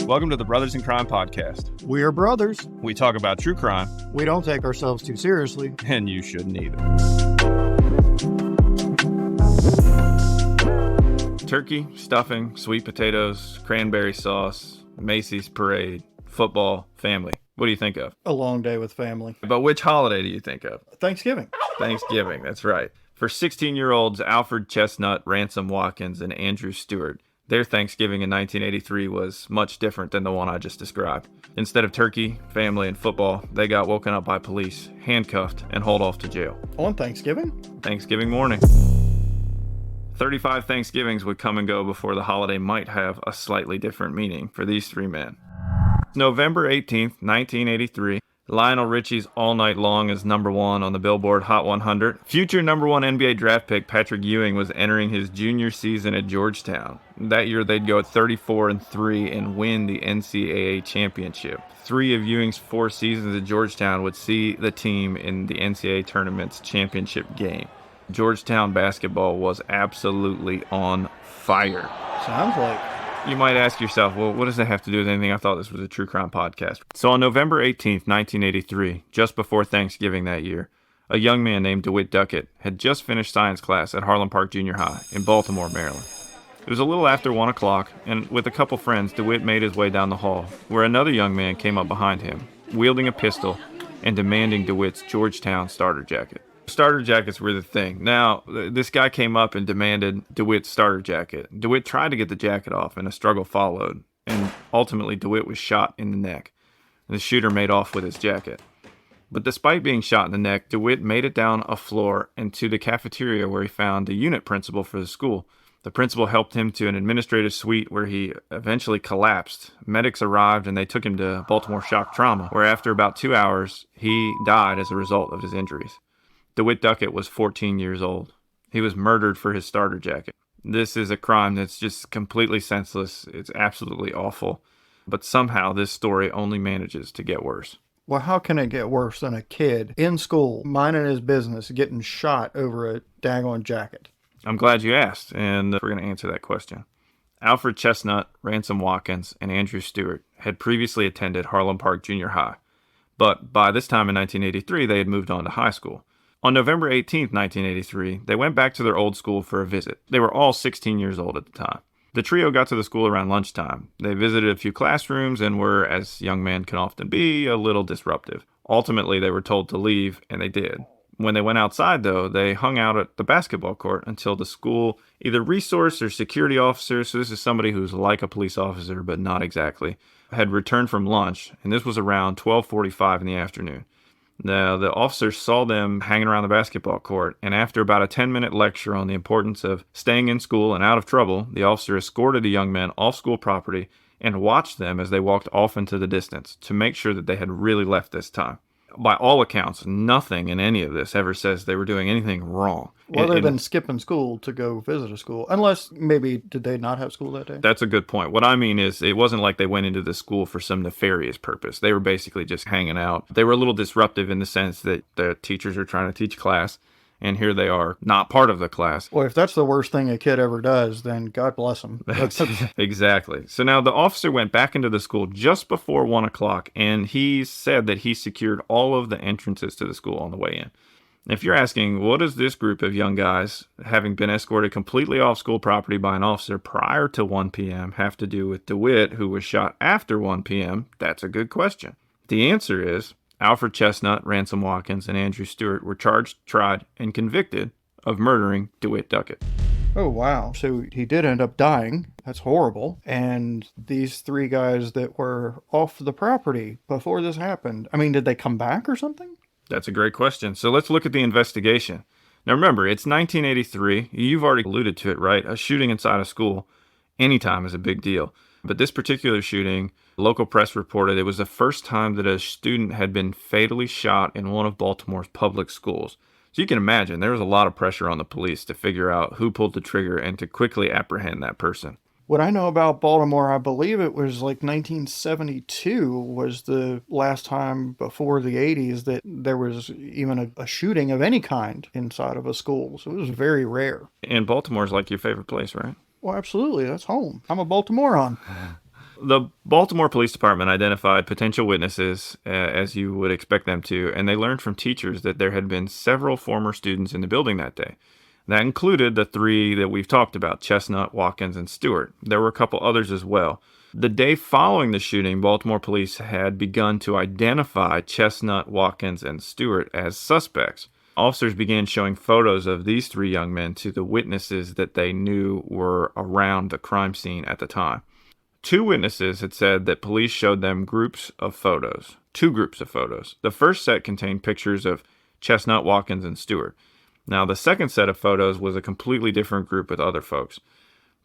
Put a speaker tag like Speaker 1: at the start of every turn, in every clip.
Speaker 1: Welcome to the Brothers in Crime podcast.
Speaker 2: We are brothers.
Speaker 1: We talk about true crime.
Speaker 2: We don't take ourselves too seriously.
Speaker 1: And you shouldn't either. Turkey, stuffing, sweet potatoes, cranberry sauce, Macy's parade, football, family. What do you think of?
Speaker 2: A long day with family.
Speaker 1: But which holiday do you think of?
Speaker 2: Thanksgiving.
Speaker 1: Thanksgiving, that's right. For 16-year-olds Alfred Chestnut, Ransom Watkins, and Andrew Stewart, their Thanksgiving in 1983 was much different than the one I just described. Instead of turkey, family, and football, they got woken up by police, handcuffed, and hauled off to jail.
Speaker 2: On Thanksgiving?
Speaker 1: Thanksgiving morning. 35 Thanksgivings would come and go before the holiday might have a slightly different meaning for these three men. November 18th, 1983. Lionel Richie's All Night Long is number one on the Billboard Hot 100. Future number one NBA draft pick Patrick Ewing was entering his junior season at Georgetown. That year they'd go at 34-3 and win the NCAA championship. 3 of Ewing's 4 seasons at Georgetown would see the team in the NCAA tournament's championship game. Georgetown basketball was absolutely on fire.
Speaker 2: Sounds like.
Speaker 1: You might ask yourself, well, what does that have to do with anything? I thought this was a true crime podcast. So on November 18th, 1983, just before Thanksgiving that year, a young man named DeWitt Duckett had just finished science class at Harlem Park Junior High in Baltimore, Maryland. It was a little after 1 o'clock, and with a couple friends, DeWitt made his way down the hall, where another young man came up behind him, wielding a pistol and demanding DeWitt's Georgetown starter jacket. Starter jackets were the thing. Now, this guy came up and demanded DeWitt's starter jacket. DeWitt tried to get the jacket off, and a struggle followed. And ultimately, DeWitt was shot in the neck. The shooter made off with his jacket. But despite being shot in the neck, DeWitt made it down a floor and to the cafeteria where he found the unit principal for the school. The principal helped him to an administrative suite where he eventually collapsed. Medics arrived and they took him to Baltimore Shock Trauma, where after about 2 hours, he died as a result of his injuries. DeWitt Duckett was 14 years old. He was murdered for his starter jacket. This is a crime that's just completely senseless. It's absolutely awful. But somehow this story only manages to get worse.
Speaker 2: Well, how can it get worse than a kid in school, minding his business, getting shot over a daggone jacket?
Speaker 1: I'm glad you asked, and we're going to answer that question. Alfred Chestnut, Ransom Watkins, and Andrew Stewart had previously attended Harlem Park Junior High. But by this time in 1983, they had moved on to high school. On November 18th, 1983, they went back to their old school for a visit. They were all 16 years old at the time. The trio got to the school around lunchtime. They visited a few classrooms and were, as young men can often be, a little disruptive. Ultimately, they were told to leave, and they did. When they went outside, though, they hung out at the basketball court until the school either resource or security officer, so this is somebody who's like a police officer but not exactly, had returned from lunch, and this was around 12:45 in the afternoon. Now, the officers saw them hanging around the basketball court, and after about a 10-minute lecture on the importance of staying in school and out of trouble, the officer escorted the young men off school property and watched them as they walked off into the distance to make sure that they had really left this time. By all accounts, nothing in any of this ever says they were doing anything wrong.
Speaker 2: Other than skipping school to go visit a school. Unless, maybe, did they not have school that day?
Speaker 1: That's a good point. What I mean is, it wasn't like they went into the school for some nefarious purpose. They were basically just hanging out. They were a little disruptive in the sense that the teachers are trying to teach class, and here they are, not part of the class.
Speaker 2: Well, if that's the worst thing a kid ever does, then God bless him.
Speaker 1: Exactly. So now the officer went back into the school just before 1 o'clock, and he said that he secured all of the entrances to the school on the way in. If you're asking, what does this group of young guys, having been escorted completely off school property by an officer prior to 1 p.m., have to do with DeWitt, who was shot after 1 p.m., that's a good question. The answer is, Alfred Chestnut, Ransom Watkins, and Andrew Stewart were charged, tried, and convicted of murdering DeWitt Duckett.
Speaker 2: Oh, wow. So he did end up dying. That's horrible. And these 3 guys that were off the property before this happened, I mean, did they come back or something?
Speaker 1: That's a great question. So let's look at the investigation. Now remember, it's 1983. You've already alluded to it, right? A shooting inside a school anytime is a big deal. But this particular shooting, local press reported it was the first time that a student had been fatally shot in one of Baltimore's public schools. So you can imagine there was a lot of pressure on the police to figure out who pulled the trigger and to quickly apprehend that person.
Speaker 2: What I know about Baltimore, I believe it was like 1972 was the last time before the 80s that there was even a shooting of any kind inside of a school. So it was very rare.
Speaker 1: And Baltimore's like your favorite place, right?
Speaker 2: Well, absolutely. That's home. I'm a Baltimorean.
Speaker 1: The Baltimore Police Department identified potential witnesses, as you would expect them to, and they learned from teachers that there had been several former students in the building that day. That included the three that we've talked about, Chestnut, Watkins, and Stewart. There were a couple others as well. The day following the shooting, Baltimore police had begun to identify Chestnut, Watkins, and Stewart as suspects. Officers began showing photos of these three young men to the witnesses that they knew were around the crime scene at the time. Two witnesses had said that police showed them groups of photos, two groups of photos. The first set contained pictures of Chestnut, Watkins, and Stewart. Now, the second set of photos was a completely different group with other folks.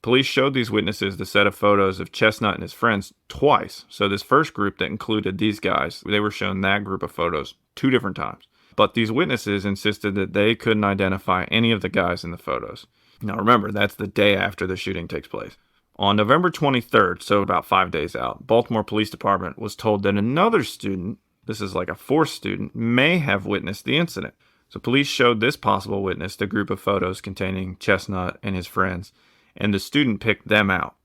Speaker 1: Police showed these witnesses the set of photos of Chestnut and his friends twice. So this first group that included these guys, they were shown that group of photos 2 different times. But these witnesses insisted that they couldn't identify any of the guys in the photos. Now remember, that's the day after the shooting takes place. On November 23rd, so about 5 days out, Baltimore Police Department was told that another student, this is like a 4th student, may have witnessed the incident. So police showed this possible witness the group of photos containing Chestnut and his friends, and the student picked them out.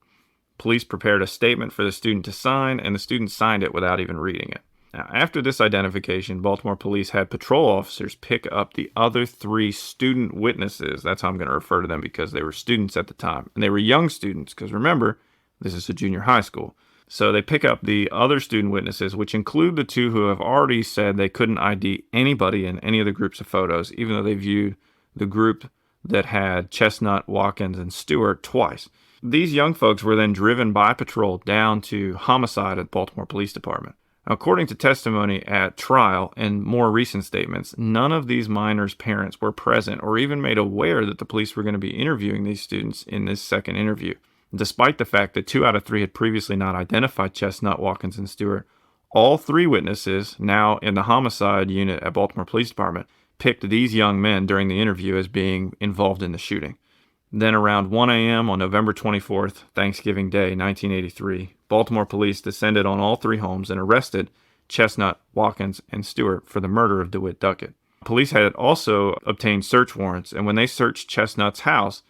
Speaker 1: Police prepared a statement for the student to sign, and the student signed it without even reading it. Now, after this identification, Baltimore police had patrol officers pick up the other 3 student witnesses. That's how I'm going to refer to them because they were students at the time. And they were young students because remember, this is a junior high school. So they pick up the other student witnesses, which include the 2 who have already said they couldn't ID anybody in any of the groups of photos, even though they viewed the group that had Chestnut, Watkins, and Stewart twice. These young folks were then driven by patrol down to homicide at the Baltimore Police Department. According to testimony at trial and more recent statements, none of these minors' parents were present or even made aware that the police were going to be interviewing these students in this second interview. Despite the fact that 2 out of 3 had previously not identified Chestnut, Watkins, and Stewart, all 3 witnesses, now in the homicide unit at Baltimore Police Department, picked these young men during the interview as being involved in the shooting. Then around 1 a.m. on November 24th, Thanksgiving Day, 1983, Baltimore police descended on all 3 homes and arrested Chestnut, Watkins, and Stewart for the murder of DeWitt Duckett. Police had also obtained search warrants, and when they searched Chestnut's house,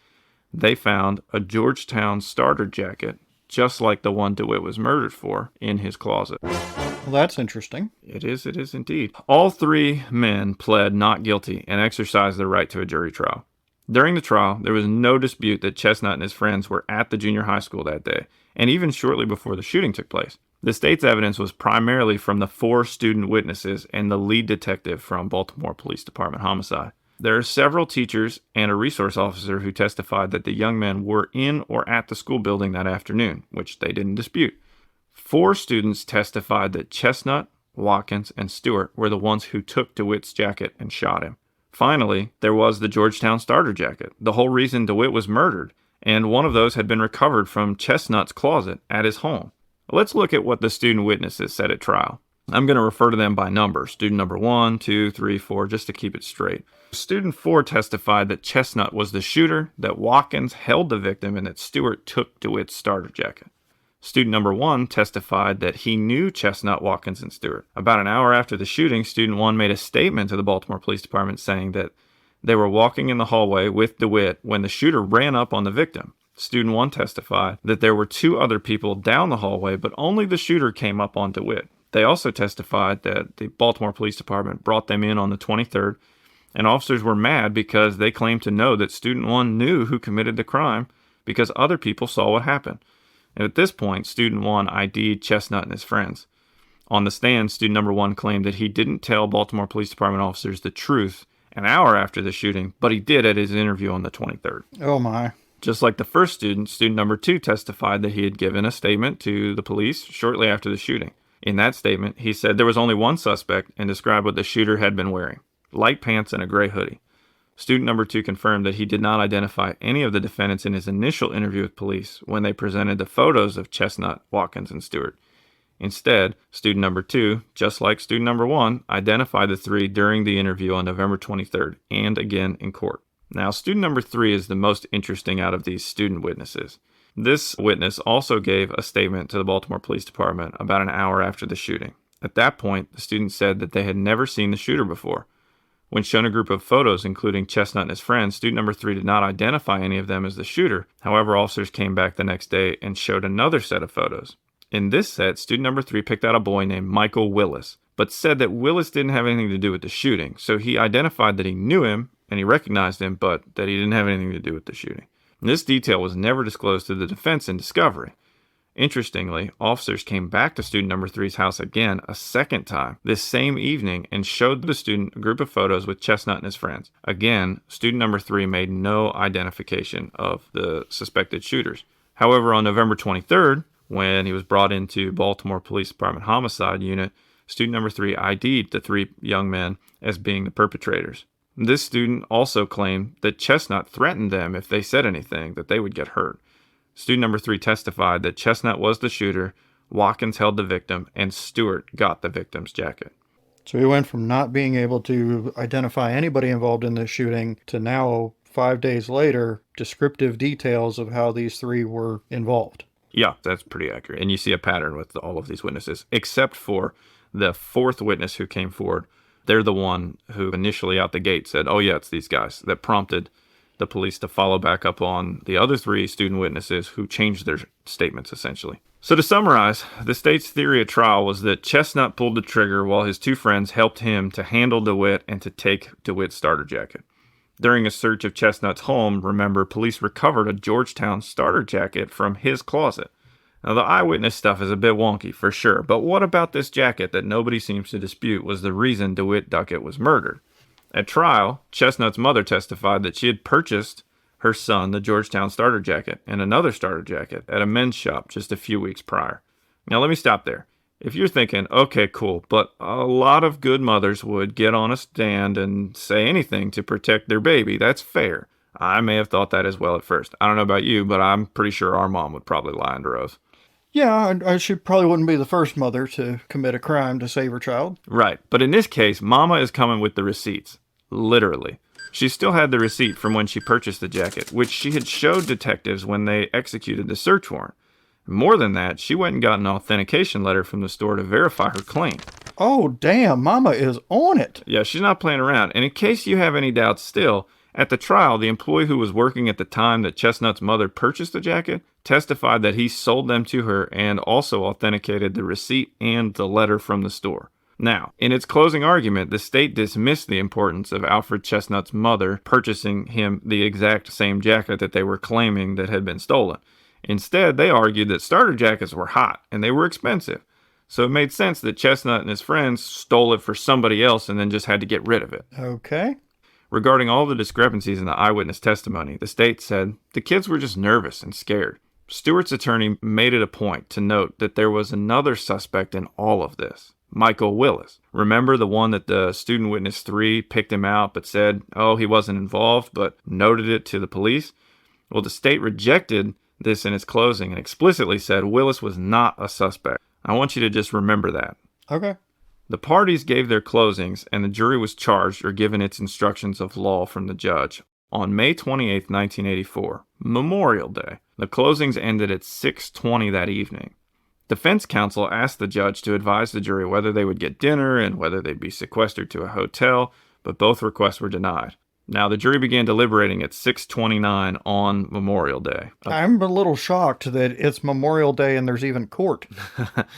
Speaker 1: they found a Georgetown starter jacket, just like the one DeWitt was murdered for, in his closet.
Speaker 2: Well, that's interesting.
Speaker 1: It is indeed. All 3 men pled not guilty and exercised their right to a jury trial. During the trial, there was no dispute that Chestnut and his friends were at the junior high school that day, and even shortly before the shooting took place. The state's evidence was primarily from the 4 student witnesses and the lead detective from Baltimore Police Department homicide. There are several teachers and a resource officer who testified that the young men were in or at the school building that afternoon, which they didn't dispute. 4 students testified that Chestnut, Watkins, and Stewart were the ones who took DeWitt's jacket and shot him. Finally, there was the Georgetown starter jacket, the whole reason DeWitt was murdered, and one of those had been recovered from Chestnut's closet at his home. Let's look at what the student witnesses said at trial. I'm going to refer to them by number, student number 1, 2, 3, 4, just to keep it straight. Student 4 testified that Chestnut was the shooter, that Watkins held the victim, and that Stewart took DeWitt's starter jacket. Student number 1 testified that he knew Chestnut, Watkins, and Stewart. About an hour after the shooting, student 1 made a statement to the Baltimore Police Department saying that they were walking in the hallway with DeWitt when the shooter ran up on the victim. Student 1 testified that there were 2 other people down the hallway, but only the shooter came up on DeWitt. They also testified that the Baltimore Police Department brought them in on the 23rd, and officers were mad because they claimed to know that student 1 knew who committed the crime because other people saw what happened. And at this point, student 1 ID'd Chestnut and his friends. On the stand, student number 1 claimed that he didn't tell Baltimore Police Department officers the truth an hour after the shooting, but he did at his interview on the 23rd.
Speaker 2: Oh my.
Speaker 1: Just like the first student, student number 2 testified that he had given a statement to the police shortly after the shooting. In that statement, he said there was only one suspect and described what the shooter had been wearing: light pants and a gray hoodie. Student number 2 confirmed that he did not identify any of the defendants in his initial interview with police when they presented the photos of Chestnut, Watkins, and Stewart. Instead, student number 2, just like student number 1, identified the 3 during the interview on November 23rd and again in court. Now, student number 3 is the most interesting out of these student witnesses. This witness also gave a statement to the Baltimore Police Department about an hour after the shooting. At that point, the student said that they had never seen the shooter before. When shown a group of photos, including Chestnut and his friends, student number 3 did not identify any of them as the shooter. However, officers came back the next day and showed another set of photos. In this set, student number 3 picked out a boy named Michael Willis, but said that Willis didn't have anything to do with the shooting. So he identified that he knew him and he recognized him, but that he didn't have anything to do with the shooting. And this detail was never disclosed to the defense in discovery. Interestingly, officers came back to student number 3's house again a second time this same evening and showed the student a group of photos with Chestnut and his friends. Again, student number 3 made no identification of the suspected shooters. However, on November 23rd, when he was brought into Baltimore Police Department Homicide Unit, student number 3 ID'd the 3 young men as being the perpetrators. This student also claimed that Chestnut threatened them if they said anything, that they would get hurt. Student number 3 testified that Chestnut was the shooter, Watkins held the victim, and Stewart got the victim's jacket.
Speaker 2: So he went from not being able to identify anybody involved in this shooting to now, 5 days later, descriptive details of how these 3 were involved.
Speaker 1: Yeah, that's pretty accurate. And you see a pattern with all of these witnesses, except for the 4th witness who came forward. They're the one who initially out the gate said, oh yeah, it's these guys, that prompted the police to follow back up on the other 3 student witnesses who changed their statements, essentially. So to summarize, the state's theory at trial was that Chestnut pulled the trigger while his 2 friends helped him to handle DeWitt and to take DeWitt's starter jacket. During a search of Chestnut's home, remember, police recovered a Georgetown starter jacket from his closet. Now, the eyewitness stuff is a bit wonky, for sure, but what about this jacket that nobody seems to dispute was the reason DeWitt Duckett was murdered? At trial, Chestnut's mother testified that she had purchased her son the Georgetown starter jacket and another starter jacket at a men's shop just a few weeks prior. Now, let me stop there. If you're thinking, okay, cool, but a lot of good mothers would get on a stand and say anything to protect their baby, that's fair. I may have thought that as well at first. I don't know about you, but I'm pretty sure our mom would probably lie under oath.
Speaker 2: Yeah, she probably wouldn't be the first mother to commit a crime to save her child.
Speaker 1: Right, but in this case, Mama is coming with the receipts. Literally. She still had the receipt from when she purchased the jacket, which she had showed detectives when they executed the search warrant. More than that, she went and got an authentication letter from the store to verify her claim.
Speaker 2: Oh, damn, Mama is on it.
Speaker 1: Yeah, she's not playing around. And in case you have any doubts still, at the trial, the employee who was working at the time that Chestnut's mother purchased the jacket testified that he sold them to her and also authenticated the receipt and the letter from the store. Now, in its closing argument, the state dismissed the importance of Alfred Chestnut's mother purchasing him the exact same jacket that they were claiming that had been stolen. Instead, they argued that starter jackets were hot and they were expensive. So it made sense that Chestnut and his friends stole it for somebody else and then just had to get rid of it.
Speaker 2: Okay.
Speaker 1: Regarding all the discrepancies in the eyewitness testimony, the state said the kids were just nervous and scared. Stewart's attorney made it a point to note that there was another suspect in all of this, Michael Willis. Remember the one that the student witness 3 picked him out but said, oh, he wasn't involved, but noted it to the police? Well, the state rejected this in its closing and explicitly said Willis was not a suspect. I want you to just remember that.
Speaker 2: Okay.
Speaker 1: The parties gave their closings, and the jury was charged or given its instructions of law from the judge. On May 28, 1984, Memorial Day, the closings ended at 6:20 that evening. Defense counsel asked the judge to advise the jury whether they would get dinner and whether they'd be sequestered to a hotel, but both requests were denied. Now, the jury began deliberating at 6:29 on Memorial Day.
Speaker 2: I'm a little shocked that it's Memorial Day and there's even court.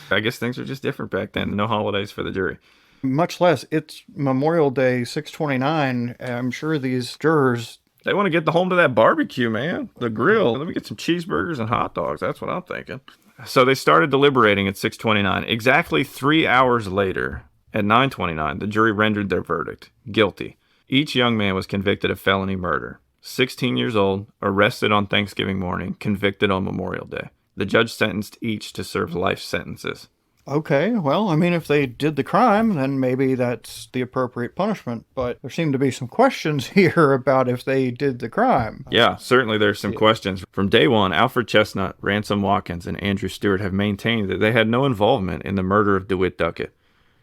Speaker 1: I guess things were just different back then. No holidays for the jury.
Speaker 2: Much less, it's Memorial Day, 6/29. I'm sure these jurors...
Speaker 1: They want to get home to that barbecue, man. The grill. Let me get some cheeseburgers and hot dogs. That's what I'm thinking. So they started deliberating at 6:29. Exactly 3 hours later, at 9:29, the jury rendered their verdict. Guilty. Each young man was convicted of felony murder. 16 years old, arrested on Thanksgiving morning, convicted on Memorial Day. The judge sentenced each to serve life sentences.
Speaker 2: Okay, well, I mean, if they did the crime, then maybe that's the appropriate punishment. But there seem to be some questions here about if they did the crime.
Speaker 1: Yeah, certainly there's some questions. From day one, Alfred Chestnut, Ransom Watkins, and Andrew Stewart have maintained that they had no involvement in the murder of DeWitt Duckett.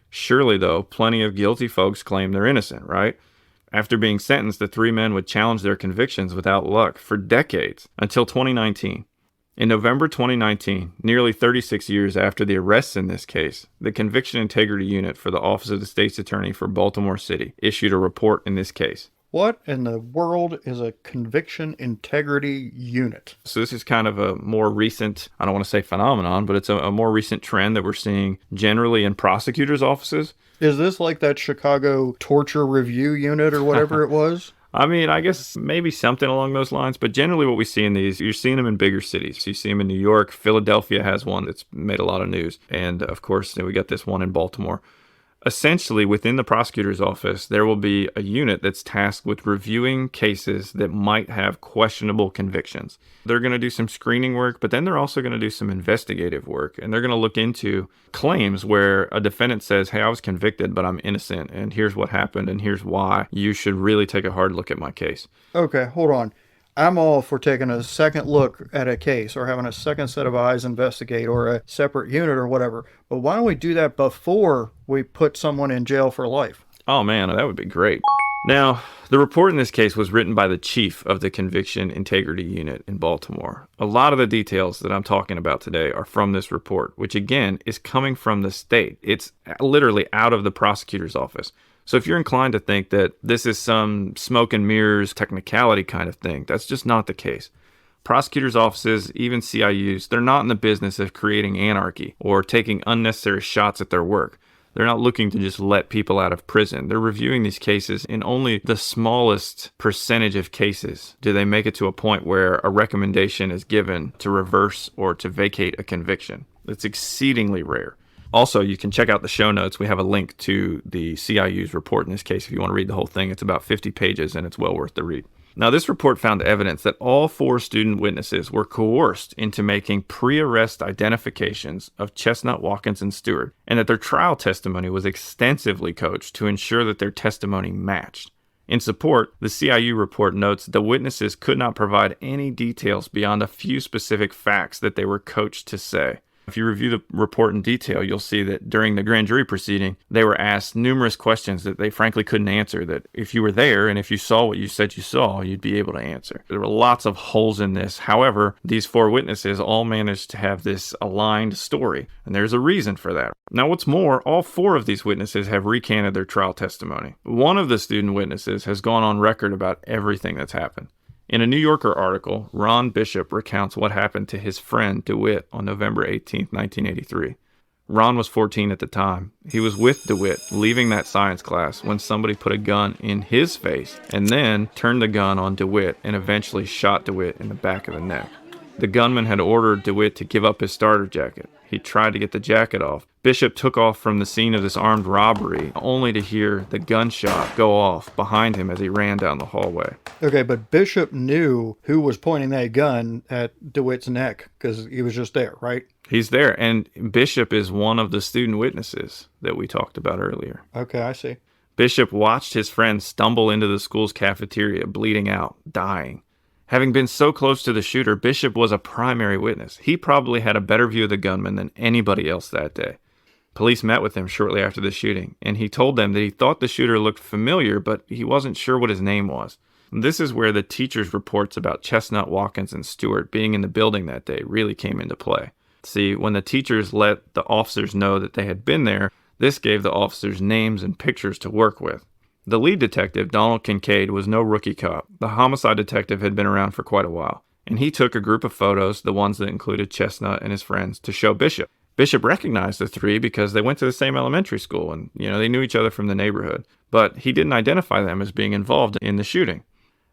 Speaker 1: Surely, though, plenty of guilty folks claim they're innocent, right? After being sentenced, the 3 men would challenge their convictions without luck for decades, until 2019. In November 2019, nearly 36 years after the arrests in this case, the Conviction Integrity Unit for the Office of the State's Attorney for Baltimore City issued a report in this case.
Speaker 2: What in the world is a conviction integrity unit?
Speaker 1: So this is kind of a more recent, I don't want to say phenomenon, but it's a more recent trend that we're seeing generally in prosecutors' offices.
Speaker 2: Is this like that Chicago torture review unit or whatever it was?
Speaker 1: I mean, I guess maybe something along those lines, but generally what we see in these, you're seeing them in bigger cities. You see them in New York. Philadelphia has one that's made a lot of news. And of course, we got this one in Baltimore. Essentially, within the prosecutor's office, there will be a unit that's tasked with reviewing cases that might have questionable convictions. They're going to do some screening work, but then they're also going to do some investigative work. And they're going to look into claims where a defendant says, hey, I was convicted, but I'm innocent. And here's what happened. And here's why you should really take a hard look at my case.
Speaker 2: Okay, hold on. I'm all for taking a second look at a case or having a second set of eyes investigate or a separate unit or whatever. But why don't we do that before we put someone in jail for life?
Speaker 1: Oh, man, that would be great. Now, the report in this case was written by the chief of the Conviction Integrity Unit in Baltimore. A lot of the details that I'm talking about today are from this report, which again is coming from the state. It's literally out of the prosecutor's office. So if you're inclined to think that this is some smoke and mirrors technicality kind of thing, that's just not the case. Prosecutors' offices, even CIUs, they're not in the business of creating anarchy or taking unnecessary shots at their work. They're not looking to just let people out of prison. They're reviewing these cases in only the smallest percentage of cases do they make it to a point where a recommendation is given to reverse or to vacate a conviction. It's exceedingly rare. Also, you can check out the show notes. We have a link to the CIU's report in this case if you want to read the whole thing. It's about 50 pages and it's well worth the read. Now, this report found evidence that all 4 student witnesses were coerced into making pre-arrest identifications of Chestnut, Watkins, and Stewart, and that their trial testimony was extensively coached to ensure that their testimony matched. In support, the CIU report notes the witnesses could not provide any details beyond a few specific facts that they were coached to say. If you review the report in detail, you'll see that during the grand jury proceeding, they were asked numerous questions that they frankly couldn't answer, that if you were there and if you saw what you said you saw, you'd be able to answer. There were lots of holes in this. However, these 4 witnesses all managed to have this aligned story, and there's a reason for that. Now, what's more, all 4 of these witnesses have recanted their trial testimony. One of the student witnesses has gone on record about everything that's happened. In a New Yorker article, Ron Bishop recounts what happened to his friend DeWitt on November 18, 1983. Ron was 14 at the time. He was with DeWitt, leaving that science class, when somebody put a gun in his face and then turned the gun on DeWitt and eventually shot DeWitt in the back of the neck. The gunman had ordered DeWitt to give up his starter jacket. He tried to get the jacket off. Bishop took off from the scene of this armed robbery, only to hear the gunshot go off behind him as he ran down the hallway.
Speaker 2: Okay, but Bishop knew who was pointing that gun at DeWitt's neck because he was just there, right?
Speaker 1: He's there, and Bishop is one of the student witnesses that we talked about earlier.
Speaker 2: Okay, I see.
Speaker 1: Bishop watched his friend stumble into the school's cafeteria, bleeding out, dying. Having been so close to the shooter, Bishop was a primary witness. He probably had a better view of the gunman than anybody else that day. Police met with him shortly after the shooting, and he told them that he thought the shooter looked familiar, but he wasn't sure what his name was. This is where the teacher's reports about Chestnut, Watkins, and Stewart being in the building that day really came into play. See, when the teachers let the officers know that they had been there, this gave the officers names and pictures to work with. The lead detective, Donald Kincaid, was no rookie cop. The homicide detective had been around for quite a while, and he took a group of photos, the ones that included Chestnut and his friends, to show Bishop. Bishop recognized the 3 because they went to the same elementary school and, they knew each other from the neighborhood, but he didn't identify them as being involved in the shooting.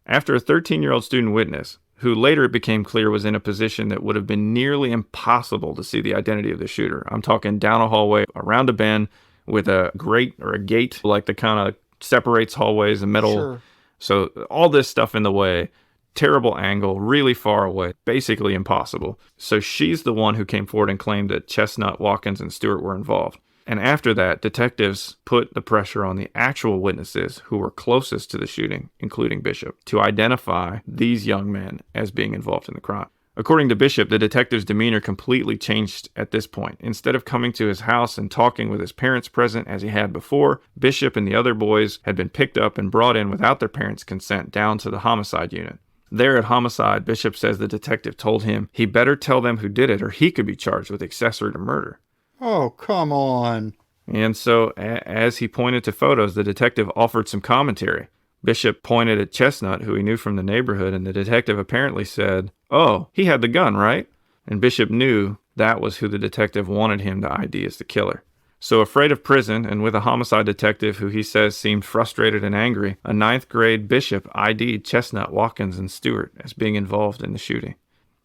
Speaker 1: After a 13-year-old student witness, who later it became clear was in a position that would have been nearly impossible to see the identity of the shooter. I'm talking down a hallway, around a bend, with a grate or a gate, like the kind of separates hallways and metal.
Speaker 2: Sure.
Speaker 1: So all this stuff in the way, terrible angle, really far away, basically impossible. So she's the one who came forward and claimed that Chestnut, Watkins, and Stewart were involved. And after that, detectives put the pressure on the actual witnesses who were closest to the shooting, including Bishop, to identify these young men as being involved in the crime. According to Bishop, the detective's demeanor completely changed at this point. Instead of coming to his house and talking with his parents present as he had before, Bishop and the other boys had been picked up and brought in without their parents' consent down to the homicide unit. There at homicide, Bishop says the detective told him he better tell them who did it or he could be charged with accessory to murder.
Speaker 2: Oh, come on.
Speaker 1: And so, as he pointed to photos, the detective offered some commentary. Bishop pointed at Chestnut, who he knew from the neighborhood, and the detective apparently said, "Oh, he had the gun, right?" And Bishop knew that was who the detective wanted him to ID as the killer. So afraid of prison, and with a homicide detective who he says seemed frustrated and angry, a ninth-grade Bishop ID'd Chestnut, Watkins, and Stewart as being involved in the shooting.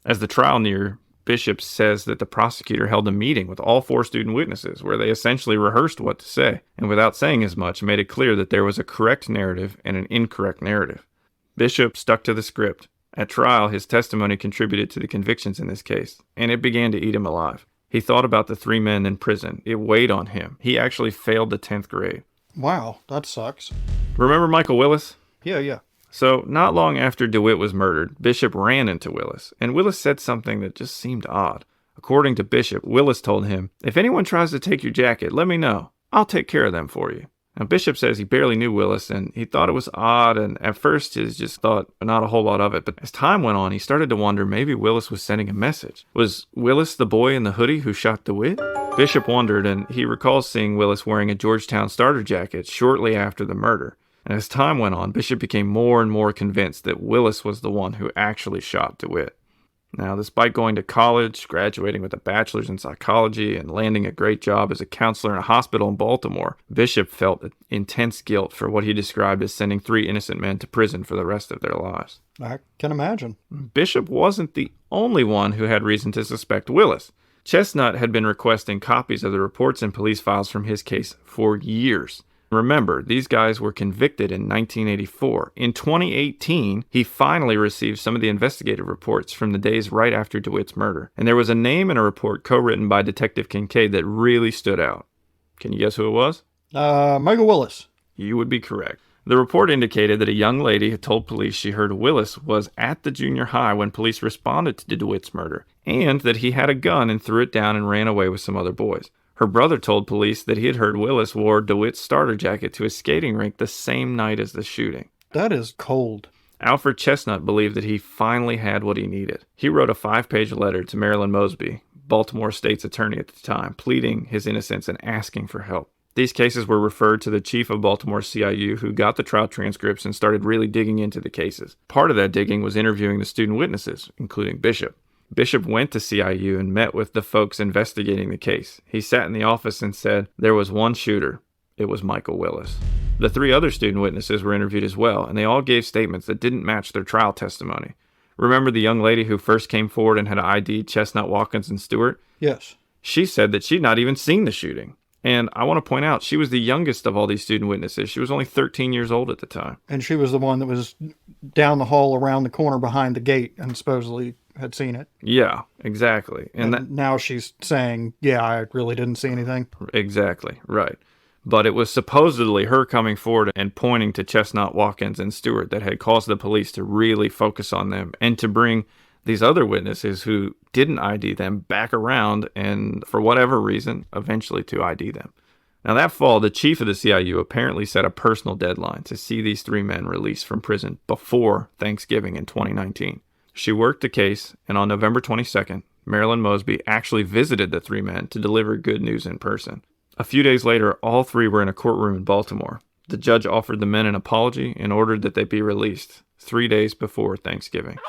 Speaker 1: As the trial neared, Bishop says that the prosecutor held a meeting with all 4 student witnesses where they essentially rehearsed what to say, and without saying as much, made it clear that there was a correct narrative and an incorrect narrative. Bishop stuck to the script. At trial, his testimony contributed to the convictions in this case, and it began to eat him alive. He thought about the 3 men in prison. It weighed on him. He actually failed the 10th grade.
Speaker 2: Wow, that sucks.
Speaker 1: Remember Michael Willis?
Speaker 2: Yeah.
Speaker 1: So, not long after DeWitt was murdered, Bishop ran into Willis, and Willis said something that just seemed odd. According to Bishop, Willis told him, "If anyone tries to take your jacket, let me know. I'll take care of them for you." Now, Bishop says he barely knew Willis, and he thought it was odd, and at first he just thought not a whole lot of it. But as time went on, he started to wonder maybe Willis was sending a message. Was Willis the boy in the hoodie who shot DeWitt? Bishop wondered, and he recalls seeing Willis wearing a Georgetown starter jacket shortly after the murder. And as time went on, Bishop became more and more convinced that Willis was the one who actually shot DeWitt. Now, despite going to college, graduating with a bachelor's in psychology, and landing a great job as a counselor in a hospital in Baltimore, Bishop felt intense guilt for what he described as sending 3 innocent men to prison for the rest of their lives.
Speaker 2: I can imagine.
Speaker 1: Bishop wasn't the only one who had reason to suspect Willis. Chestnut had been requesting copies of the reports and police files from his case for years. Remember, these guys were convicted in 1984. In 2018, he finally received some of the investigative reports from the days right after DeWitt's murder. And there was a name in a report co-written by Detective Kincaid that really stood out. Can you guess who it was?
Speaker 2: Michael Willis.
Speaker 1: You would be correct. The report indicated that a young lady had told police she heard Willis was at the junior high when police responded to DeWitt's murder, and that he had a gun and threw it down and ran away with some other boys. Her brother told police that he had heard Willis wore DeWitt's starter jacket to his skating rink the same night as the shooting.
Speaker 2: That is cold.
Speaker 1: Alfred Chestnut believed that he finally had what he needed. He wrote a 5-page letter to Marilyn Mosby, Baltimore state's attorney at the time, pleading his innocence and asking for help. These cases were referred to the chief of Baltimore CIU, who got the trial transcripts and started really digging into the cases. Part of that digging was interviewing the student witnesses, including Bishop. Bishop went to CIU and met with the folks investigating the case. He sat in the office and said, "There was one shooter. It was Michael Willis." The 3 other student witnesses were interviewed as well, and they all gave statements that didn't match their trial testimony. Remember the young lady who first came forward and had ID'd Chestnut, Watkins, and Stewart?
Speaker 2: Yes.
Speaker 1: She said that she'd not even seen the shooting. And I want to point out, she was the youngest of all these student witnesses. She was only 13 years old at the time.
Speaker 2: And she was the one that was down the hall around the corner behind the gate and supposedly had seen it.
Speaker 1: Yeah, exactly.
Speaker 2: And now she's saying, yeah, I really didn't see anything.
Speaker 1: Exactly, right. But it was supposedly her coming forward and pointing to Chestnut, Watkins, and Stewart that had caused the police to really focus on them and to bring these other witnesses who didn't ID them back around and, for whatever reason, eventually to ID them. Now, that fall, the chief of the CIU apparently set a personal deadline to see these 3 men released from prison before Thanksgiving in 2019. She worked the case, and on November 22nd, Marilyn Mosby actually visited the 3 men to deliver good news in person. A few days later, all 3 were in a courtroom in Baltimore. The judge offered the men an apology and ordered that they be released 3 days before Thanksgiving.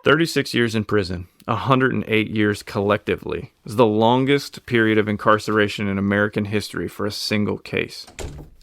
Speaker 1: 36 years in prison, 108 years collectively, is the longest period of incarceration in American history for a single case.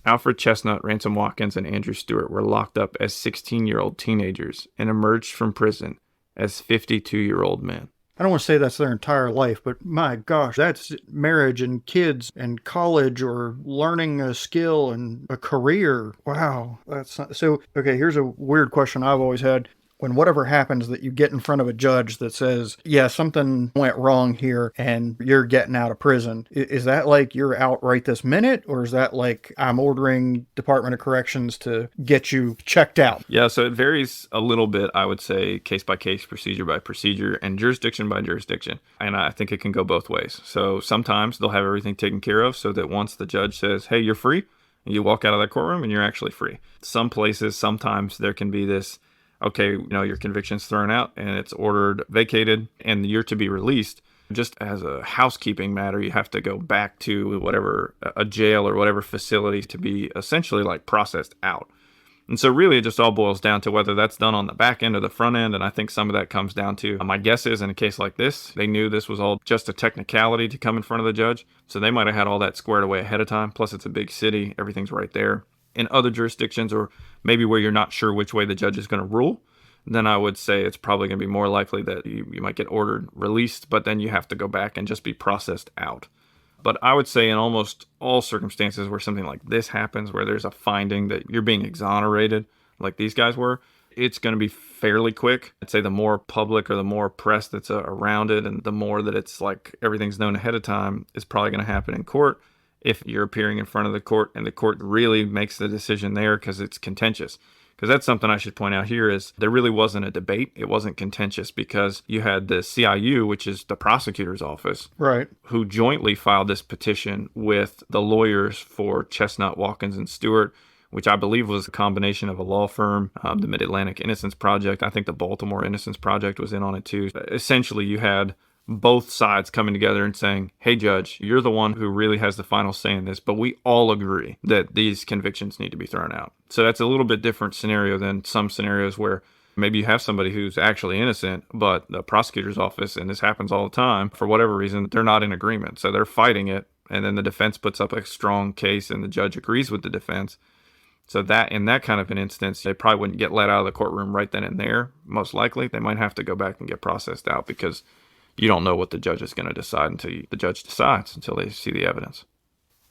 Speaker 1: Alfred Chestnut, Ransom Watkins, and Andrew Stewart were locked up as 16-year-old teenagers and emerged from prison as 52-year-old men.
Speaker 2: I don't want to say that's their entire life, but my gosh, that's marriage and kids and college or learning a skill and a career. Wow. That's not, so, okay, here's a weird question I've always had. When whatever happens that you get in front of a judge that says, yeah, something went wrong here and you're getting out of prison, is that like you're out right this minute? Or is that like I'm ordering Department of Corrections to get you checked out?
Speaker 1: Yeah, so it varies a little bit, I would say, case by case, procedure by procedure, and jurisdiction by jurisdiction. And I think it can go both ways. So sometimes they'll have everything taken care of so that once the judge says, hey, you're free, you walk out of that courtroom and you're actually free. Some places, sometimes there can be this, okay, your conviction's thrown out and it's ordered vacated and you're to be released. Just as a housekeeping matter, you have to go back to whatever, a jail or whatever facility to be essentially like processed out. And so really it just all boils down to whether that's done on the back end or the front end. And I think some of that comes down to, my guess is in a case like this, they knew this was all just a technicality to come in front of the judge. So they might have had all that squared away ahead of time. Plus it's a big city. Everything's right there. In other jurisdictions, or maybe where you're not sure which way the judge is going to rule, then I would say it's probably going to be more likely that you might get ordered released, but then you have to go back and just be processed out. But I would say in almost all circumstances where something like this happens, where there's a finding that you're being exonerated, like these guys were, it's going to be fairly quick. I'd say the more public or the more press that's around it, and the more that it's like everything's known ahead of time, is probably going to happen in court. If you're appearing in front of the court and the court really makes the decision there because it's contentious. Because that's something I should point out here is there really wasn't a debate. It wasn't contentious because you had the CIU, which is the prosecutor's office,
Speaker 2: right,
Speaker 1: who jointly filed this petition with the lawyers for Chestnut, Watkins, and Stewart, which I believe was a combination of a law firm, the Mid-Atlantic Innocence Project. I think the Baltimore Innocence Project was in on it too. Essentially, you had both sides coming together and saying, hey, judge, you're the one who really has the final say in this, but we all agree that these convictions need to be thrown out. So that's a little bit different scenario than some scenarios where maybe you have somebody who's actually innocent, but the prosecutor's office, and this happens all the time, for whatever reason, they're not in agreement. So they're fighting it, and then the defense puts up a strong case and the judge agrees with the defense. So that in that kind of an instance, they probably wouldn't get let out of the courtroom right then and there. Most likely, they might have to go back and get processed out because you don't know what the judge is going to decide until the judge decides, until they see the evidence.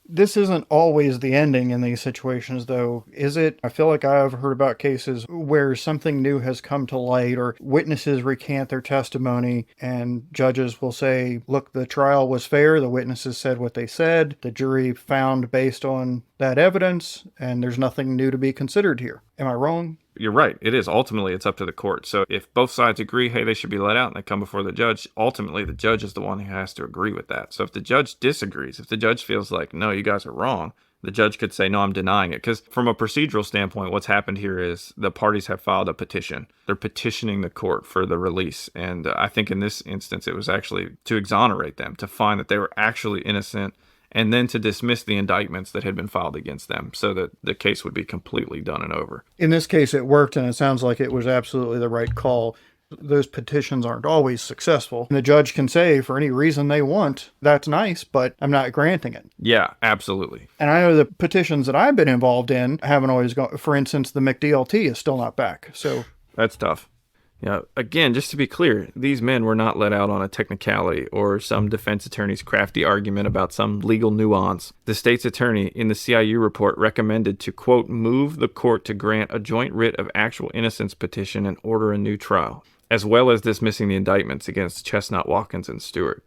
Speaker 2: This isn't always the ending in these situations, though, is it? I feel like I've heard about cases where something new has come to light or witnesses recant their testimony and judges will say, look, the trial was fair. The witnesses said what they said. The jury found based on that evidence, and there's nothing new to be considered here. Am I wrong?
Speaker 1: You're right. It is. Ultimately, it's up to the court. So if both sides agree, hey, they should be let out, and they come before the judge, ultimately the judge is the one who has to agree with that. So if the judge disagrees, if the judge feels like, no, you guys are wrong, the judge could say, no, I'm denying it. Because from a procedural standpoint, what's happened here is the parties have filed a petition. They're petitioning the court for the release. And I think in this instance, it was actually to exonerate them, to find that they were actually innocent, and then to dismiss the indictments that had been filed against them so that the case would be completely done and over.
Speaker 2: In this case, it worked, and it sounds like it was absolutely the right call. Those petitions aren't always successful. And the judge can say, for any reason they want, that's nice, but I'm not granting it.
Speaker 1: Yeah, absolutely.
Speaker 2: And I know the petitions that I've been involved in haven't always gone. For instance, the McDLT is still not back. So
Speaker 1: that's tough. Yeah, again, just to be clear, these men were not let out on a technicality or some defense attorney's crafty argument about some legal nuance. The state's attorney in the CIU report recommended to, quote, move the court to grant a joint writ of actual innocence petition and order a new trial, as well as dismissing the indictments against Chestnut, Watkins, and Stewart.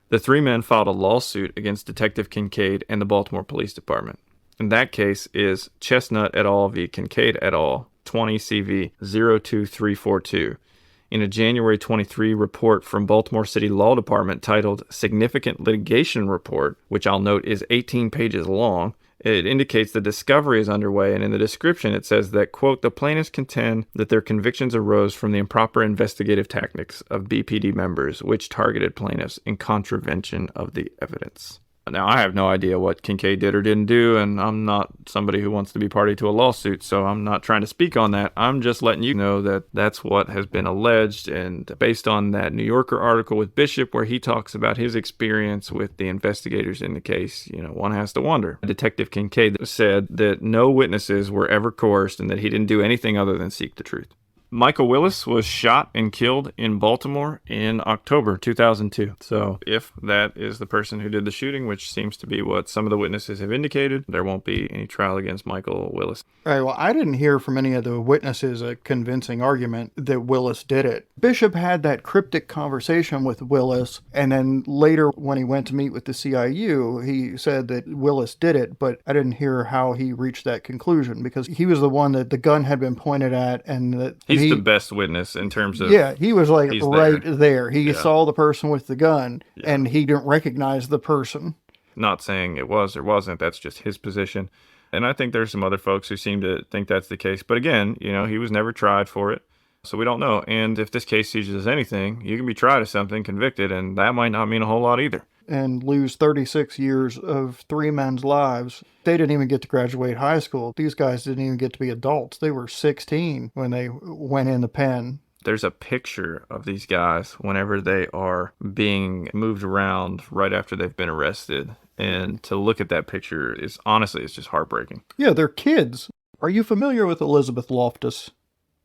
Speaker 1: The three men filed a lawsuit against Detective Kincaid and the Baltimore Police Department. And that case is Chestnut et al. V. Kincaid et al. 20 CV 02342. In a January 23 report from Baltimore City Law Department titled Significant Litigation Report, which I'll note is 18 pages long, it indicates the discovery is underway, and in the description it says that, quote, the plaintiffs contend that their convictions arose from the improper investigative tactics of BPD members which targeted plaintiffs in contravention of the evidence. Now, I have no idea what Kincaid did or didn't do, and I'm not somebody who wants to be party to a lawsuit, so I'm not trying to speak on that. I'm just letting you know that that's what has been alleged, and based on that New Yorker article with Bishop where he talks about his experience with the investigators in the case, one has to wonder. Detective Kincaid said that no witnesses were ever coerced and that he didn't do anything other than seek the truth. Michael Willis was shot and killed in Baltimore in October 2002. So if that is the person who did the shooting, which seems to be what some of the witnesses have indicated, there won't be any trial against Michael Willis.
Speaker 2: All right, well, I didn't hear from any of the witnesses a convincing argument that Willis did it. Bishop had that cryptic conversation with Willis, and then later when he went to meet with the CIU, he said that Willis did it, but I didn't hear how he reached that conclusion because he was the one that the gun had been pointed at, and that
Speaker 1: He's the best witness in terms of...
Speaker 2: Yeah, he was like right there. He saw the person with the gun, and he didn't recognize the person.
Speaker 1: Not saying it was or wasn't, that's just his position. And I think there's some other folks who seem to think that's the case. But again, he was never tried for it, so we don't know. And if this case teaches us anything, you can be tried of something, convicted, and that might not mean a whole lot either.
Speaker 2: and lose 36 years of three men's lives. They didn't even get to graduate high school. These guys didn't even get to be adults. They were 16 when they went in the pen.
Speaker 1: There's a picture of these guys whenever they are being moved around right after they've been arrested. And to look at that picture is honestly, it's just heartbreaking.
Speaker 2: Yeah, they're kids. Are you familiar with Elizabeth Loftus?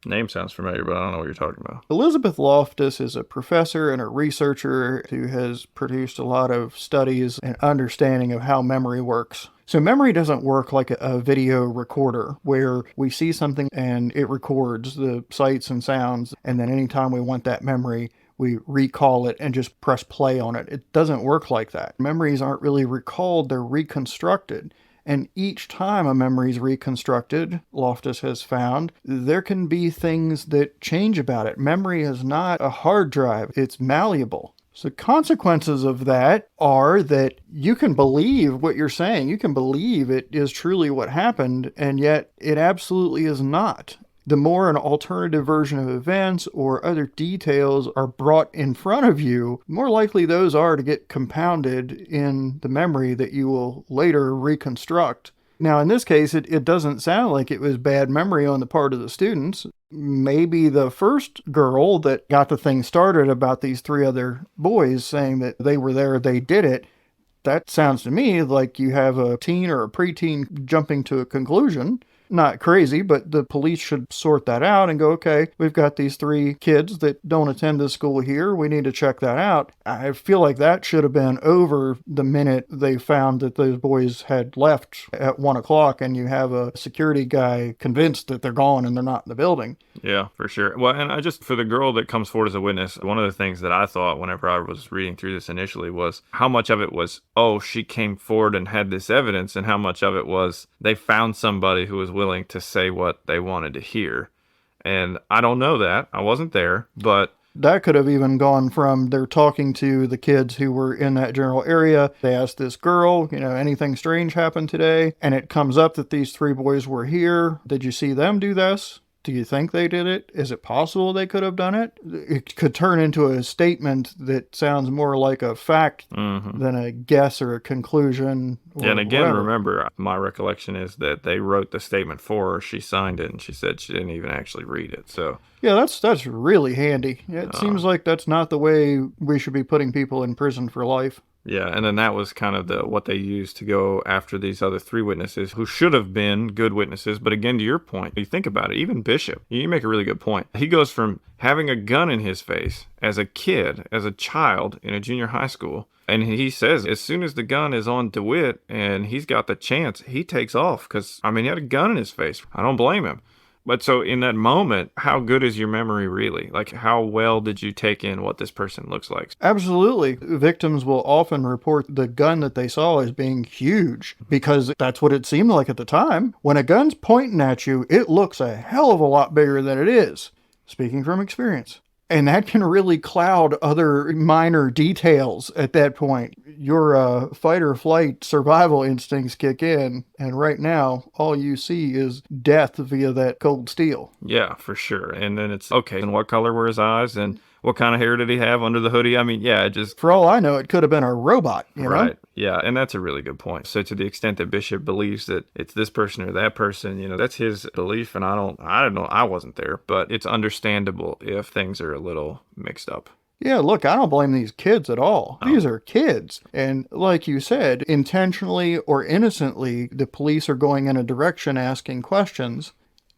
Speaker 1: Name sounds familiar, but I don't know what you're talking about.
Speaker 2: Elizabeth Loftus is a professor and a researcher who has produced a lot of studies and understanding of how memory works. So memory doesn't work like a video recorder where we see something and it records the sights and sounds, and then anytime we want that memory, we recall it and just press play on it. It doesn't work like that. Memories aren't really recalled, they're reconstructed. And each time a memory is reconstructed, Loftus has found, there can be things that change about it. Memory is not a hard drive, it's malleable. So consequences of that are that you can believe what you're saying. You can believe it is truly what happened, and yet it absolutely is not. The more an alternative version of events or other details are brought in front of you, the more likely those are to get compounded in the memory that you will later reconstruct. Now, in this case, it doesn't sound like it was bad memory on the part of the students. Maybe the first girl that got the thing started about these three other boys saying that they were there, they did it, that sounds to me like you have a teen or a preteen jumping to a conclusion. Not crazy, but the police should sort that out and go, okay, we've got these three kids that don't attend this school here. We need to check that out. I feel like that should have been over the minute they found that those boys had left at 1 o'clock and you have a security guy convinced that they're gone and they're not in the building.
Speaker 1: Yeah, for sure. Well, and for the girl that comes forward as a witness, one of the things that I thought whenever I was reading through this initially was how much of it was, oh, she came forward and had this evidence, and how much of it was they found somebody who was willing to say what they wanted to hear. And I don't know that. I wasn't there, but
Speaker 2: that could have even gone from they're talking to the kids who were in that general area. They asked this girl, anything strange happened today? And it comes up that these three boys were here. Did you see them do this? Do you think they did it? Is it possible they could have done it? It could turn into a statement that sounds more like a fact than a guess or a conclusion.
Speaker 1: And again, remember, my recollection is that they wrote the statement for her. She signed it, and she said she didn't even actually read it. So
Speaker 2: yeah, that's really handy. It seems like that's not the way we should be putting people in prison for life.
Speaker 1: Yeah, and then that was kind of what they used to go after these other three witnesses who should have been good witnesses. But again, to your point, you think about it, even Bishop, you make a really good point. He goes from having a gun in his face as a kid, as a child in a junior high school, and he says as soon as the gun is on DeWitt and he's got the chance, he takes off because, he had a gun in his face. I don't blame him. But so in that moment, how good is your memory really? Like, how well did you take in what this person looks like?
Speaker 2: Absolutely. Victims will often report the gun that they saw as being huge because that's what it seemed like at the time. When a gun's pointing at you, it looks a hell of a lot bigger than it is. Speaking from experience. And that can really cloud other minor details at that point. Your fight or flight survival instincts kick in, and right now, all you see is death via that cold steel.
Speaker 1: Yeah, for sure. And then it's, okay, and what color were his eyes, and what kind of hair did he have under the hoodie?
Speaker 2: For all I know, it could have been a robot,
Speaker 1: Right. Yeah, and that's a really good point. So to the extent that Bishop believes that it's this person or that person, that's his belief, and I don't know, I wasn't there, but it's understandable if things are a little mixed up.
Speaker 2: Yeah, look, I don't blame these kids at all. Oh. These are kids. And like you said, intentionally or innocently, the police are going in a direction asking questions.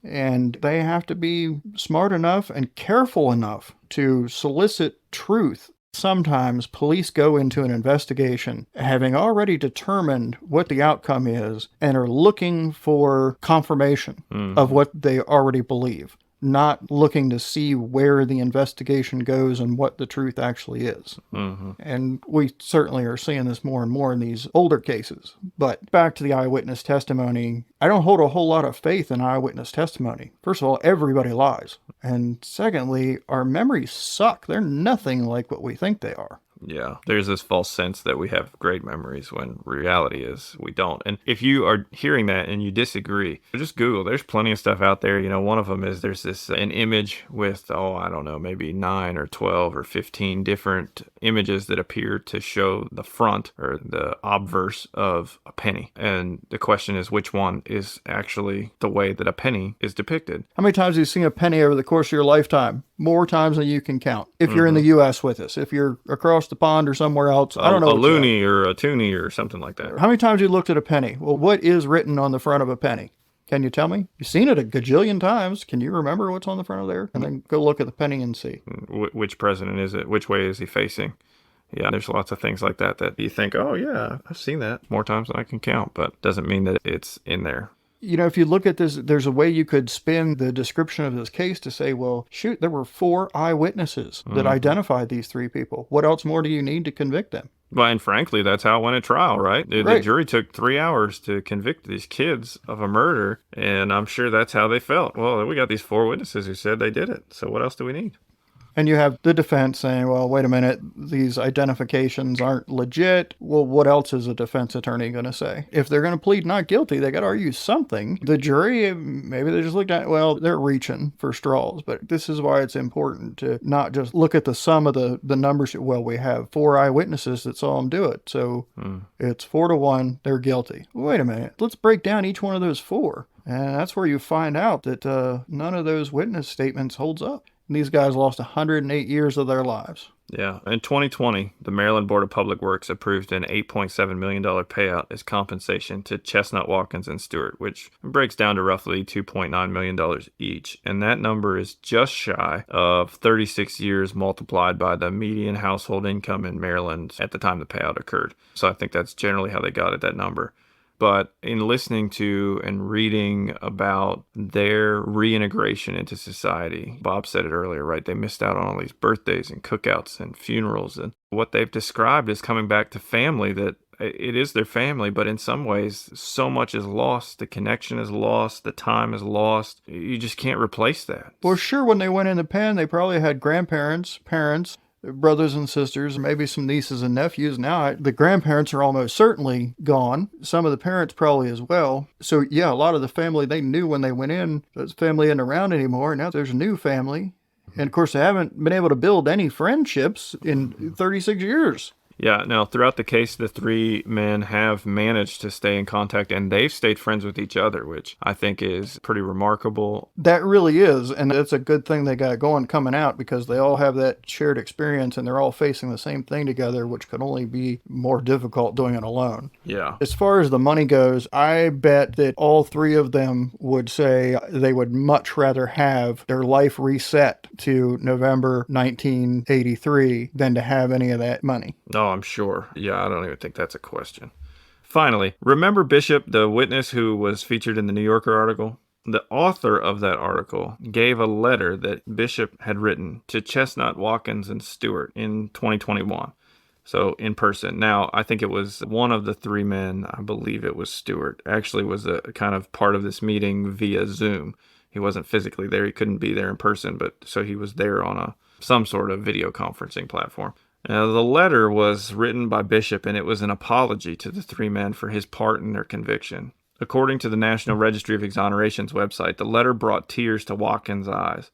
Speaker 2: And they have to be smart enough and careful enough to solicit truth. Sometimes police go into an investigation having already determined what the outcome is and are looking for confirmation of what they already believe, not looking to see where the investigation goes and what the truth actually is. And we certainly are seeing this more and more in these older cases. But back to the eyewitness testimony, I don't hold a whole lot of faith in eyewitness testimony. First of all, everybody lies. And secondly, our memories suck. They're nothing like what we think they are.
Speaker 1: Yeah, there's this false sense that we have great memories when reality is we don't. And if you are hearing that and you disagree, just Google. There's plenty of stuff out there. One of them is there's an image with, I don't know, maybe 9 or 12 or 15 different images that appear to show the front or the obverse of a penny. And the question is, which one is actually the way that a penny is depicted?
Speaker 2: How many times have you seen a penny over the course of your lifetime? More times than you can count. If you're in the U.S. with us, if you're across the pond or somewhere else, I don't know.
Speaker 1: A loony or a toonie or something like that.
Speaker 2: How many times have you looked at a penny? Well, what is written on the front of a penny? Can you tell me? You've seen it a gajillion times. Can you remember what's on the front of there? And then go look at the penny and see.
Speaker 1: Which president is it? Which way is he facing? Yeah, there's lots of things like that you think, oh yeah, I've seen that more times than I can count, but doesn't mean that it's in there.
Speaker 2: If you look at this, there's a way you could spin the description of this case to say, well, shoot, there were 4 eyewitnesses that identified these 3 people. What else more do you need to convict them?
Speaker 1: Well, and frankly, that's how it went at trial, right?
Speaker 2: Right.
Speaker 1: The jury took 3 hours to convict these kids of a murder, and I'm sure that's how they felt. Well, we got these 4 witnesses who said they did it, so what else do we need?
Speaker 2: And you have the defense saying, well, wait a minute, these identifications aren't legit. Well, what else is a defense attorney going to say? If they're going to plead not guilty, they got to argue something. The jury, maybe they just looked at, well, they're reaching for straws. But this is why it's important to not just look at the sum of the numbers. Well, we have 4 eyewitnesses that saw them do it. So it's 4-1, they're guilty. Wait a minute, let's break down each one of those 4. And that's where you find out that none of those witness statements holds up. And these guys lost 108 years of their lives.
Speaker 1: Yeah. In 2020, the Maryland Board of Public Works approved an $8.7 million payout as compensation to Chestnut, Watkins, and Stewart, which breaks down to roughly $2.9 million each. And that number is just shy of 36 years multiplied by the median household income in Maryland at the time the payout occurred. So I think that's generally how they got at that number. But in listening to and reading about their reintegration into society, Bob said it earlier, right? They missed out on all these birthdays and cookouts and funerals. And what they've described is coming back to family, that it is their family, but in some ways, so much is lost. The connection is lost. The time is lost. You just can't replace that.
Speaker 2: Well, sure, when they went in the pen, they probably had grandparents, parents, brothers and sisters, maybe some nieces and nephews. Now, the grandparents are almost certainly gone. Some of the parents probably as well. So, yeah, a lot of the family they knew when they went in, those family isn't around anymore. Now there's a new family. And, of course, they haven't been able to build any friendships in 36 years.
Speaker 1: Yeah, now throughout the case, the 3 men have managed to stay in contact, and they've stayed friends with each other, which I think is pretty remarkable.
Speaker 2: That really is, and it's a good thing they got going coming out, because they all have that shared experience, and they're all facing the same thing together, which could only be more difficult doing it alone.
Speaker 1: Yeah.
Speaker 2: As far as the money goes, I bet that all 3 of them would say they would much rather have their life reset to November 1983 than to have any of that money.
Speaker 1: No, I'm sure. Yeah, I don't even think that's a question. Finally, remember Bishop, the witness who was featured in the New Yorker article? The author of that article gave a letter that Bishop had written to Chestnut, Watkins, and Stewart in 2021. So in person. Now, I think it was one of the 3 men, I believe it was Stewart, actually was a kind of part of this meeting via Zoom. He wasn't physically there. He couldn't be there in person, but so he was there on some sort of video conferencing platform. Now, the letter was written by Bishop, and it was an apology to the 3 men for his part in their conviction. According to the National Registry of Exonerations website, the letter brought tears to Watkins' eyes.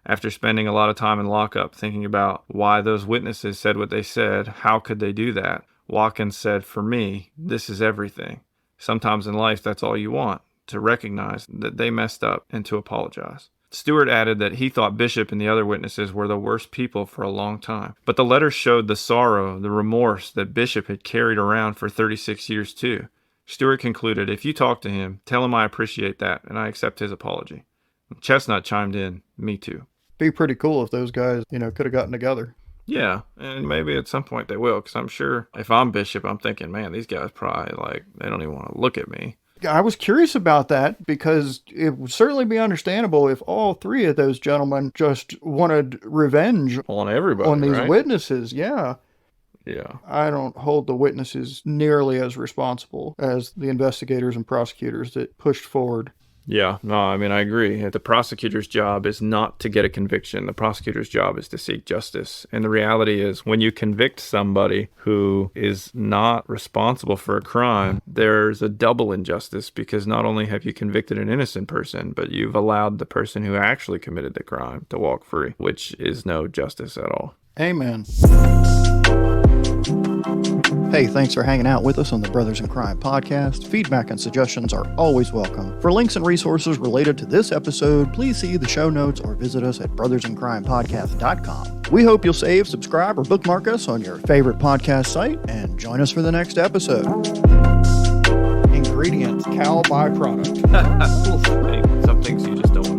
Speaker 1: After spending a lot of time in lockup thinking about why those witnesses said what they said, how could they do that, Watkins said, "For me, this is everything. Sometimes in life, that's all you want, to recognize that they messed up and to apologize." Stewart added that he thought Bishop and the other witnesses were the worst people for a long time. But the letter showed the sorrow, the remorse that Bishop had carried around for 36 years too. Stewart concluded, "If you talk to him, tell him I appreciate that and I accept his apology." Chestnut chimed in, "Me too."
Speaker 2: Be pretty cool if those guys, could have gotten together.
Speaker 1: Yeah, and maybe at some point they will, because I'm sure if I'm Bishop, I'm thinking, man, these guys probably, they don't even want to look at me.
Speaker 2: I was curious about that, because it would certainly be understandable if all 3 of those gentlemen just wanted revenge
Speaker 1: on everybody,
Speaker 2: on these
Speaker 1: right?
Speaker 2: witnesses. Yeah.
Speaker 1: Yeah.
Speaker 2: I don't hold the witnesses nearly as responsible as the investigators and prosecutors that pushed forward.
Speaker 1: Yeah, no, I mean, I agree. The prosecutor's job is not to get a conviction. The prosecutor's job is to seek justice. And the reality is, when you convict somebody who is not responsible for a crime, there's a double injustice, because not only have you convicted an innocent person, but you've allowed the person who actually committed the crime to walk free, which is no justice at all.
Speaker 2: Amen. Hey, thanks for hanging out with us on the Brothers in Crime podcast. Feedback and suggestions are always welcome. For links and resources related to this episode, please see the show notes or visit us at brothersincrimepodcast.com. We hope you'll save, subscribe, or bookmark us on your favorite podcast site, and join us for the next episode. Ingredients, cow byproduct.
Speaker 1: Some things you just don't